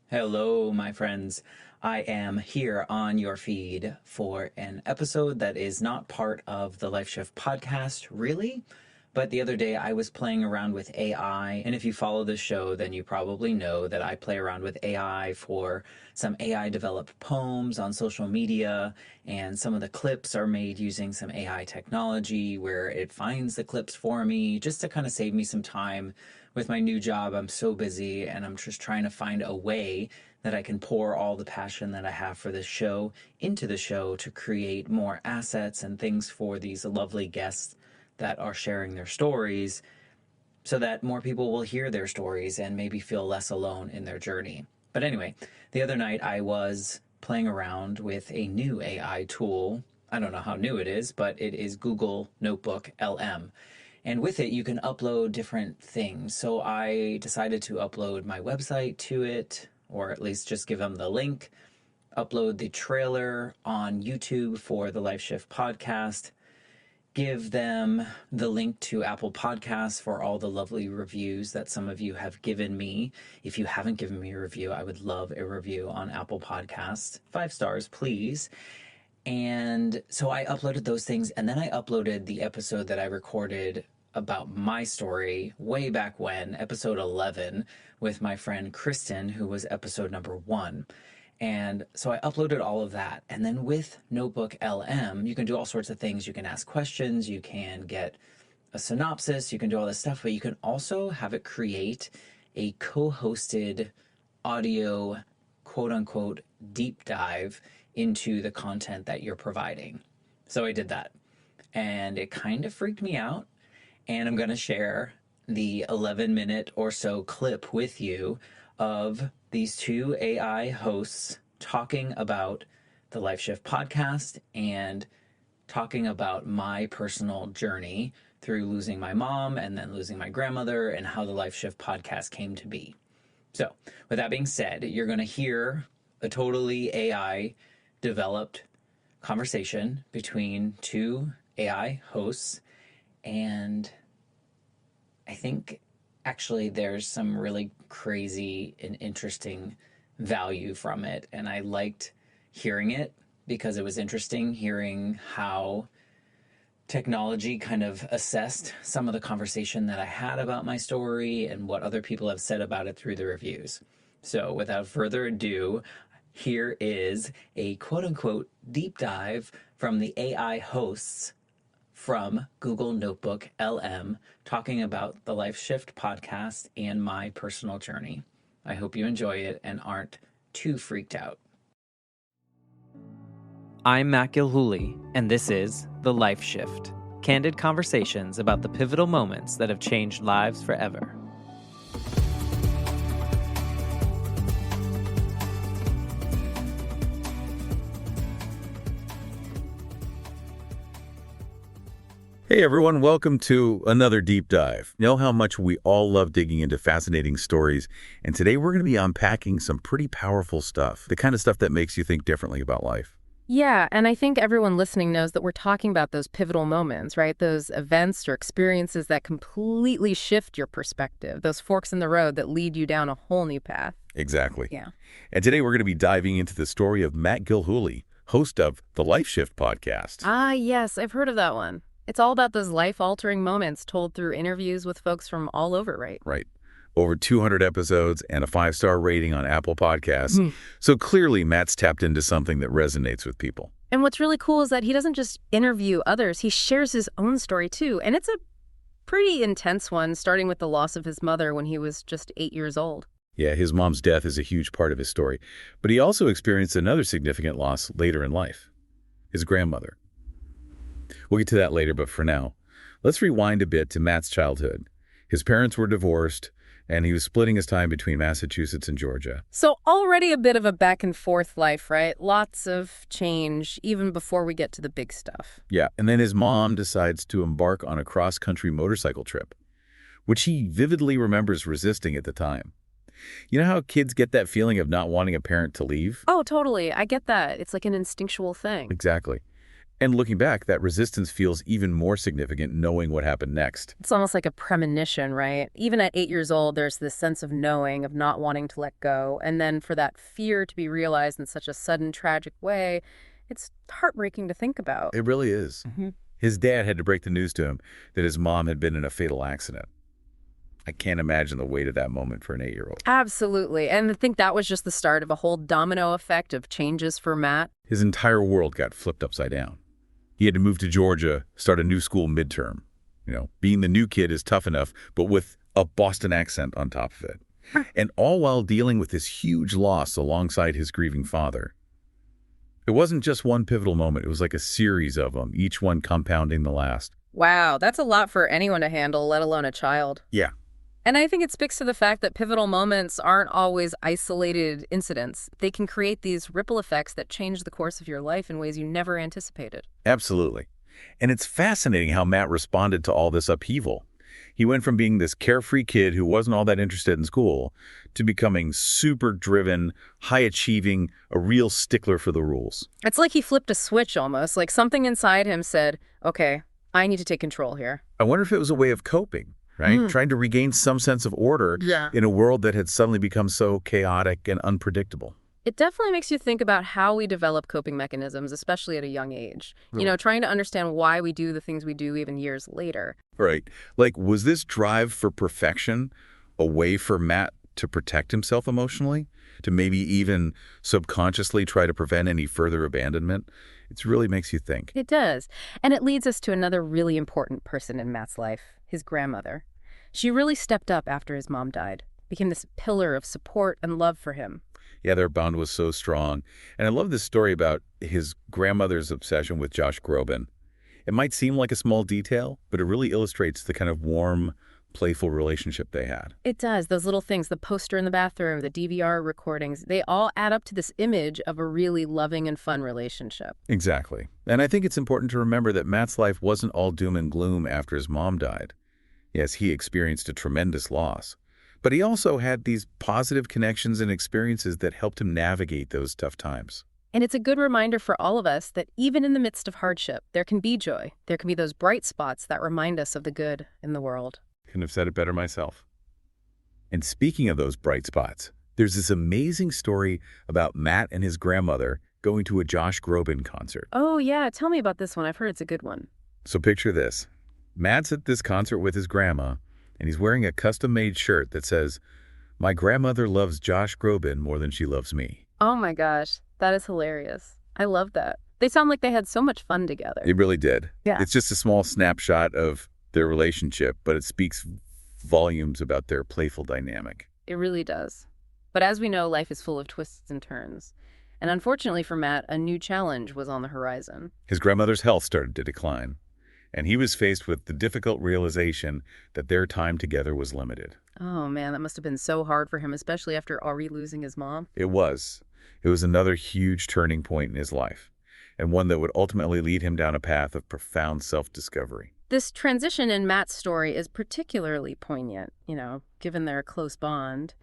Hello, my friends. I am here on your feed for an episode that is not part of the Life Shift podcast, really. But the other day I was playing around with AI, and if you follow this show, then you probably know that I play around with AI for some AI developed poems on social media, and some of the clips are made using some AI technology where it finds the clips for me just to kind of save me some time. With my new job, I'm so busy and I'm just trying to find a way that I can pour all the passion that I have for this show into the show to create more assets and things for these lovely guests that are sharing their stories so that more people will hear their stories and maybe feel less alone in their journey. But anyway, the other night I was playing around with a new AI tool. I don't know how new it is, but it is Google NotebookLM. And with it, you can upload different things. So I decided to upload my website to it, or at least just give them the link, upload the trailer on YouTube for the Life Shift podcast, give them the link to Apple Podcasts for all the lovely reviews that some of you have given me. If you haven't given me a review, I would love a review on Apple Podcasts. 5 stars, please. And so I uploaded those things, and then I uploaded the episode that I recorded about my story way back when, episode 11, with my friend Kristen, who was episode number 1. And so I uploaded all of that. And then with Notebook LM, you can do all sorts of things. You can ask questions, you can get a synopsis, you can do all this stuff, but you can also have it create a co-hosted audio, quote unquote, deep dive into the content that you're providing. So I did that. And it kind of freaked me out. And I'm going to share the 11-minute or so clip with you of these 2 AI hosts talking about the Life Shift podcast and talking about my personal journey through losing my mom and then losing my grandmother and how the Life Shift podcast came to be. So with that being said, you're going to hear a totally AI developed conversation between 2 AI hosts. And I think actually there's some really crazy and interesting value from it. And I liked hearing it because it was interesting hearing how technology kind of assessed some of the conversation that I had about my story and what other people have said about it through the reviews. So without further ado, here is a quote unquote deep dive from the AI hosts from Google Notebook LM talking about the Life Shift podcast and my personal journey. I hope you enjoy it and aren't too freaked out. I'm Matt Gilhooly, and this is The Life Shift, candid conversations about the pivotal moments that have changed lives forever. Hey everyone, welcome to another deep dive. You know how much we all love digging into fascinating stories, and today we're going to be unpacking some pretty powerful stuff, the kind of stuff that makes you think differently about life. Yeah, and I think everyone listening knows that we're talking about those pivotal moments, right? Those events or experiences that completely shift your perspective, those forks in the road that lead you down a whole new path. Exactly. Yeah. And today we're going to be diving into the story of Matt Gilhooly, host of the Life Shift podcast. Ah, yes, I've heard of that one. It's all about those life-altering moments told through interviews with folks from all over, right? Right. Over 200 episodes and a 5-star rating on Apple Podcasts. So clearly Matt's tapped into something that resonates with people. And what's really cool is that he doesn't just interview others, he shares his own story too. And it's a pretty intense one, starting with the loss of his mother when he was just 8 years old. Yeah, his mom's death is a huge part of his story. But he also experienced another significant loss later in life, his grandmother. We'll get to that later, but for now, let's rewind a bit to Matt's childhood. His parents were divorced, and he was splitting his time between Massachusetts and Georgia. So already a bit of a back and forth life, right? Lots of change, even before we get to the big stuff. Yeah, and then his mom decides to embark on a cross-country motorcycle trip, which he vividly remembers resisting at the time. You know how kids get that feeling of not wanting a parent to leave? Oh, totally. I get that. It's like an instinctual thing. Exactly. And looking back, that resistance feels even more significant knowing what happened next. It's almost like a premonition, right? Even at 8 years old, there's this sense of knowing, of not wanting to let go. And then for that fear to be realized in such a sudden, tragic way, it's heartbreaking to think about. It really is. Mm-hmm. His dad had to break the news to him that his mom had been in a fatal accident. I can't imagine the weight of that moment for an 8-year-old. Absolutely. And I think that was just the start of a whole domino effect of changes for Matt. His entire world got flipped upside down. He had to move to Georgia, start a new school midterm. Being the new kid is tough enough, but with a Boston accent on top of it. And all while dealing with this huge loss alongside his grieving father. It wasn't just one pivotal moment. It was like a series of them, each one compounding the last. Wow, that's a lot for anyone to handle, let alone a child. Yeah. And I think it speaks to the fact that pivotal moments aren't always isolated incidents. They can create these ripple effects that change the course of your life in ways you never anticipated. Absolutely. And it's fascinating how Matt responded to all this upheaval. He went from being this carefree kid who wasn't all that interested in school to becoming super driven, high achieving, a real stickler for the rules. It's like he flipped a switch almost, like something inside him said, okay, I need to take control here. I wonder if it was a way of coping, right? Trying to regain some sense of order in a world that had suddenly become so chaotic and unpredictable. It definitely makes you think about how we develop coping mechanisms, especially at a young age. Trying to understand why we do the things we do even years later. Right. Like, was this drive for perfection a way for Matt to protect himself emotionally? To maybe even subconsciously try to prevent any further abandonment? It really makes you think. It does. And it leads us to another really important person in Matt's life, his grandmother. She really stepped up after his mom died, became this pillar of support and love for him. Yeah, their bond was so strong. And I love this story about his grandmother's obsession with Josh Groban. It might seem like a small detail, but it really illustrates the kind of warm, playful relationship they had. It does. Those little things, the poster in the bathroom, the DVR recordings, they all add up to this image of a really loving and fun relationship. Exactly. And I think it's important to remember that Matt's life wasn't all doom and gloom after his mom died. Yes, he experienced a tremendous loss. But he also had these positive connections and experiences that helped him navigate those tough times. And it's a good reminder for all of us that even in the midst of hardship, there can be joy. There can be those bright spots that remind us of the good in the world. Couldn't have said it better myself. And speaking of those bright spots, there's this amazing story about Matt and his grandmother going to a Josh Groban concert. Oh, yeah. Tell me about this one. I've heard it's a good one. So picture this. Matt's at this concert with his grandma, and he's wearing a custom-made shirt that says, "My grandmother loves Josh Groban more than she loves me." Oh my gosh, that is hilarious. I love that. They sound like they had so much fun together. It really did. Yeah. It's just a small snapshot of their relationship, but it speaks volumes about their playful dynamic. It really does. But as we know, life is full of twists and turns. And unfortunately for Matt, a new challenge was on the horizon. His grandmother's health started to decline, and he was faced with the difficult realization that their time together was limited. Oh man, that must have been so hard for him, especially after already losing his mom. It was. It was another huge turning point in his life, and one that would ultimately lead him down a path of profound self-discovery. This transition in Matt's story is particularly poignant, given their close bond.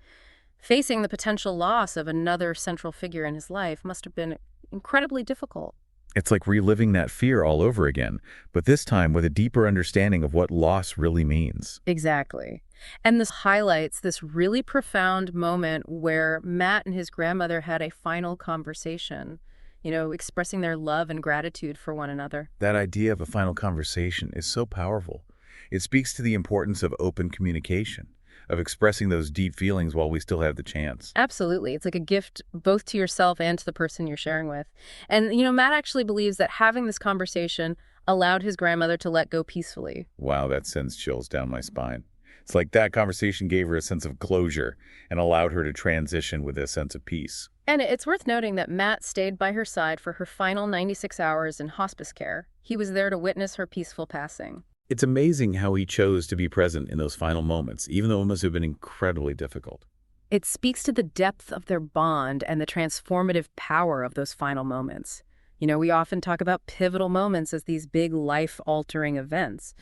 Facing the potential loss of another central figure in his life must have been incredibly difficult. It's like reliving that fear all over again, but this time with a deeper understanding of what loss really means. Exactly. And this highlights this really profound moment where Matt and his grandmother had a final conversation, expressing their love and gratitude for one another. That idea of a final conversation is so powerful. It speaks to the importance of open communication, of expressing those deep feelings while we still have the chance. Absolutely. It's like a gift both to yourself and to the person you're sharing with. And, Matt actually believes that having this conversation allowed his grandmother to let go peacefully. Wow, that sends chills down my spine. It's like that conversation gave her a sense of closure and allowed her to transition with a sense of peace. And it's worth noting that Matt stayed by her side for her final 96 hours in hospice care. He was there to witness her peaceful passing. It's amazing how he chose to be present in those final moments, even though it must have been incredibly difficult. It speaks to the depth of their bond and the transformative power of those final moments. We often talk about pivotal moments as these big life-altering events.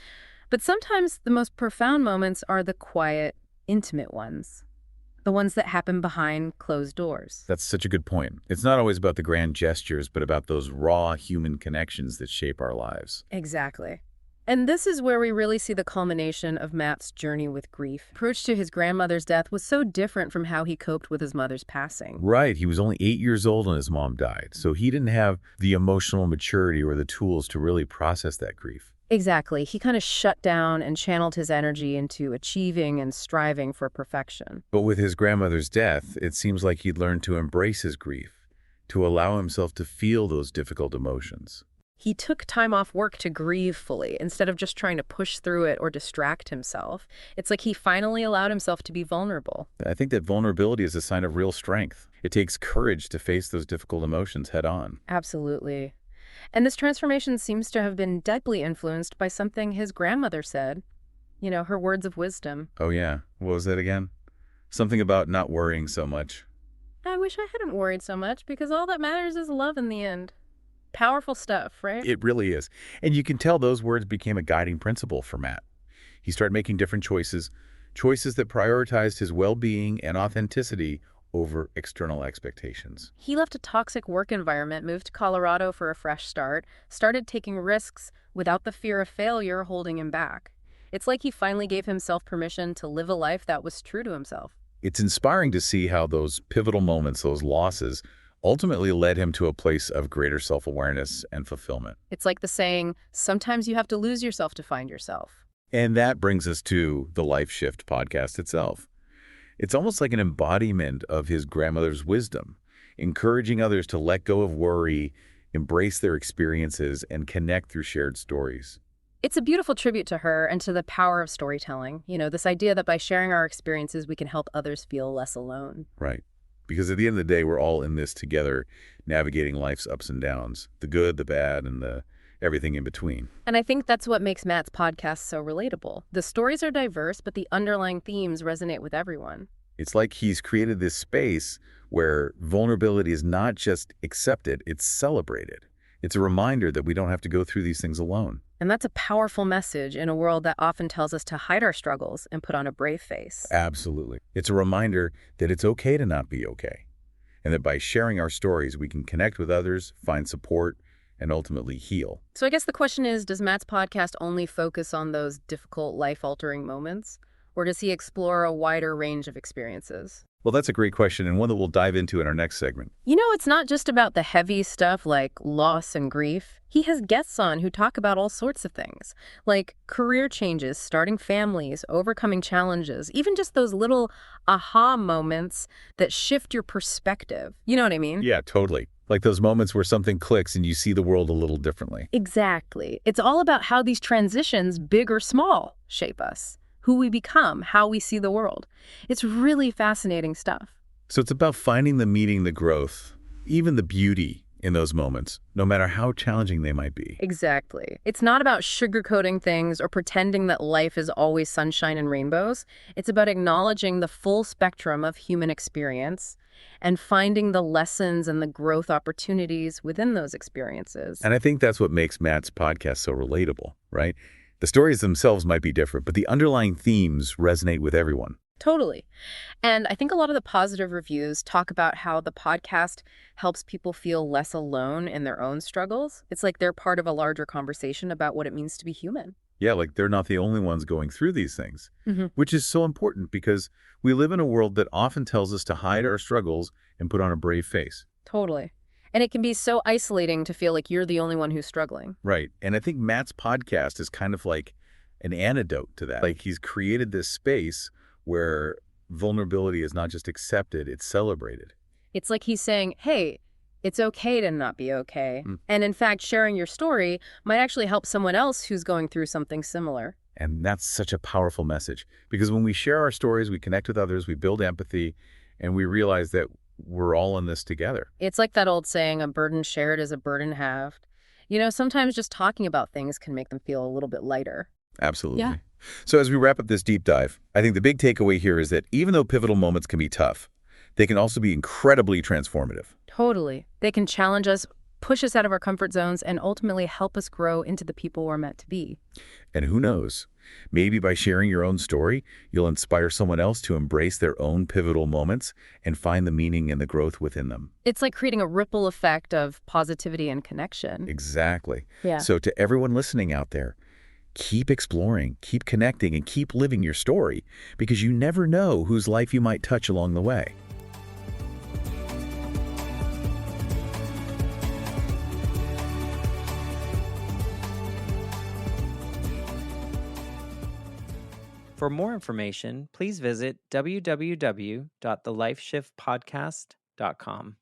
But sometimes the most profound moments are the quiet, intimate ones. The ones that happen behind closed doors. That's such a good point. It's not always about the grand gestures, but about those raw human connections that shape our lives. Exactly. And this is where we really see the culmination of Matt's journey with grief. Approach to his grandmother's death was so different from how he coped with his mother's passing. Right. He was only 8 years old when his mom died, so he didn't have the emotional maturity or the tools to really process that grief. Exactly. He kind of shut down and channeled his energy into achieving and striving for perfection. But with his grandmother's death, it seems like he'd learned to embrace his grief, to allow himself to feel those difficult emotions. He took time off work to grieve fully instead of just trying to push through it or distract himself. It's like he finally allowed himself to be vulnerable. I think that vulnerability is a sign of real strength. It takes courage to face those difficult emotions head on. Absolutely. And this transformation seems to have been deeply influenced by something his grandmother said. You know, her words of wisdom. Oh yeah, what was that again? Something about not worrying so much. I wish I hadn't worried so much because all that matters is love in the end. Powerful stuff, right? It really is. And you can tell those words became a guiding principle for Matt. He started making different choices that prioritized his well-being and authenticity over external expectations. He left a toxic work environment, moved to Colorado for a fresh start, started taking risks without the fear of failure holding him back. It's like he finally gave himself permission to live a life that was true to himself. It's inspiring to see how those pivotal moments, those losses, ultimately led him to a place of greater self-awareness and fulfillment. It's like the saying, sometimes you have to lose yourself to find yourself. And that brings us to the Life Shift podcast itself. It's almost like an embodiment of his grandmother's wisdom, encouraging others to let go of worry, embrace their experiences, and connect through shared stories. It's a beautiful tribute to her and to the power of storytelling. You know, this idea that by sharing our experiences, we can help others feel less alone. Right. Because at the end of the day, we're all in this together, navigating life's ups and downs, the good, the bad, and the everything in between. And I think that's what makes Matt's podcast so relatable. The stories are diverse, but the underlying themes resonate with everyone. It's like he's created this space where vulnerability is not just accepted, it's celebrated. It's a reminder that we don't have to go through these things alone. And that's a powerful message in a world that often tells us to hide our struggles and put on a brave face. Absolutely. It's a reminder that it's okay to not be okay, and that by sharing our stories, we can connect with others, find support, and ultimately heal. So I guess the question is, does Matt's podcast only focus on those difficult, life-altering moments? Or does he explore a wider range of experiences? Well, that's a great question, and one that we'll dive into in our next segment. You know, it's not just about the heavy stuff like loss and grief. He has guests on who talk about all sorts of things, like career changes, starting families, overcoming challenges, even just those little aha moments that shift your perspective. You know what I mean? Yeah, totally. Like those moments where something clicks and you see the world a little differently. Exactly. It's all about how these transitions, big or small, shape us. Who we become, how we see the world. It's really fascinating stuff. So it's about finding the meaning, the growth, even the beauty in those moments, no matter how challenging they might be. Exactly. It's not about sugarcoating things or pretending that life is always sunshine and rainbows. It's about acknowledging the full spectrum of human experience and finding the lessons and the growth opportunities within those experiences. And I think that's what makes Matt's podcast so relatable, right? The stories themselves might be different, but the underlying themes resonate with everyone. Totally. And I think a lot of the positive reviews talk about how the podcast helps people feel less alone in their own struggles. It's like they're part of a larger conversation about what it means to be human. Yeah, like they're not the only ones going through these things, which is so important because we live in a world that often tells us to hide our struggles and put on a brave face. Totally. And it can be so isolating to feel like you're the only one who's struggling. Right. And I think Matt's podcast is kind of like an antidote to that. Like he's created this space where vulnerability is not just accepted, it's celebrated. It's like he's saying, hey, it's okay to not be okay. And in fact, sharing your story might actually help someone else who's going through something similar. And that's such a powerful message because when we share our stories, we connect with others, we build empathy, and we realize that we're all in this together. It's like that old saying, a burden shared is a burden halved. You know, sometimes just talking about things can make them feel a little bit lighter. Absolutely. Yeah. So as we wrap up this deep dive, I think the big takeaway here is that even though pivotal moments can be tough, they can also be incredibly transformative. Totally. They can challenge us push us out of our comfort zones, and ultimately help us grow into the people we're meant to be. And who knows? Maybe by sharing your own story, you'll inspire someone else to embrace their own pivotal moments and find the meaning and the growth within them. It's like creating a ripple effect of positivity and connection. Exactly. Yeah. So to everyone listening out there, keep exploring, keep connecting, and keep living your story, because you never know whose life you might touch along the way. For more information, please visit www.thelifeshiftpodcast.com.